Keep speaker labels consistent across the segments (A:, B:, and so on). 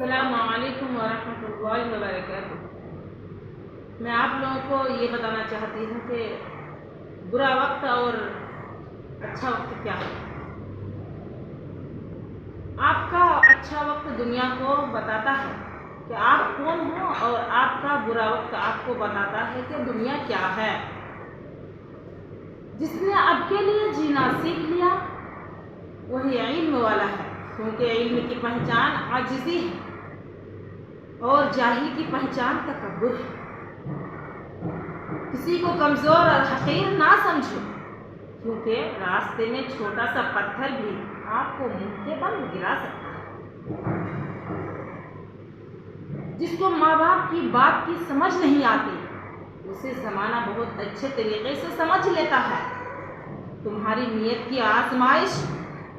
A: السلام علیکم ورحمۃ اللہ وبرکاتہ۔ میں آپ لوگوں کو یہ بتانا چاہتی ہوں کہ برا وقت اور اچھا وقت کیا ہے۔ آپ کا اچھا وقت دنیا کو بتاتا ہے کہ آپ کون ہو، اور آپ کا برا وقت آپ کو بتاتا ہے کہ دنیا کیا ہے۔ جس نے اب کے لیے جینا سیکھ لیا وہی علم والا ہے، کیونکہ علم کی پہچان عاجزی ہے اور جاہل کی پہچان تکبر ہے۔ کسی کو کمزور اور حقیر نہ سمجھو، کیونکہ راستے میں چھوٹا سا پتھر بھی آپ کو منہ کے بل گرا سکتا ہے۔ جس کو ماں باپ کی بات کی سمجھ نہیں آتی اسے زمانہ بہت اچھے طریقے سے سمجھ لیتا ہے۔ تمہاری نیت کی آزمائش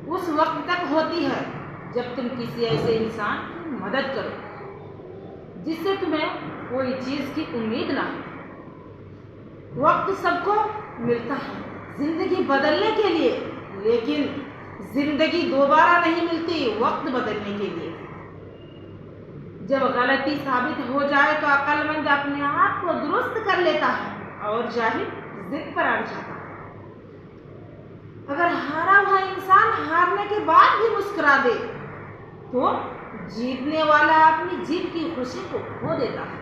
A: اس وقت تک ہوتی ہے جب تم کسی ایسے انسان کی مدد کرو جس سے تمہیں کوئی چیز کی امید نہ ہو۔ وقت سب کو ملتا ہے زندگی بدلنے کے لیے، لیکن زندگی دوبارہ نہیں ملتی وقت بدلنے کے لیے۔ جب غلطی ثابت ہو جائے تو عقل مند اپنے آپ کو درست کر لیتا ہے اور جاہل ضد پر اڑ جاتا ہے۔ اگر ہارا ہوا انسان ہارنے کے بعد بھی مسکرا دے تو جیتنے والا اپنی جیت کی خوشی کو کھو دیتا ہے۔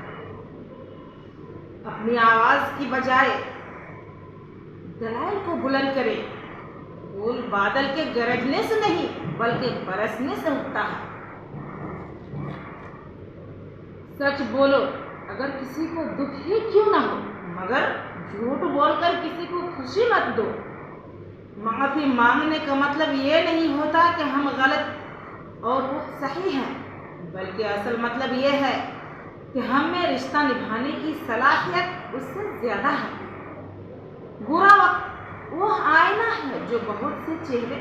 A: اپنی آواز کی بجائے دلائل کو بلند کرے۔ پھول بادل کے گرجنے سے نہیں بلکہ برسنے سے اٹھتا ہے۔ سچ بولو اگر کسی کو دکھ ہی کیوں نہ ہو، مگر جھوٹ بول کر کسی کو خوشی مت دو۔ معافی مانگنے کا مطلب یہ نہیں ہوتا کہ ہم غلط اور وہ صحیح ہیں، بلکہ اصل مطلب یہ ہے کہ ہم میں رشتہ نبھانے کی صلاحیت اس سے زیادہ ہے۔ برا وقت وہ آئینہ ہے جو بہت سے چہرے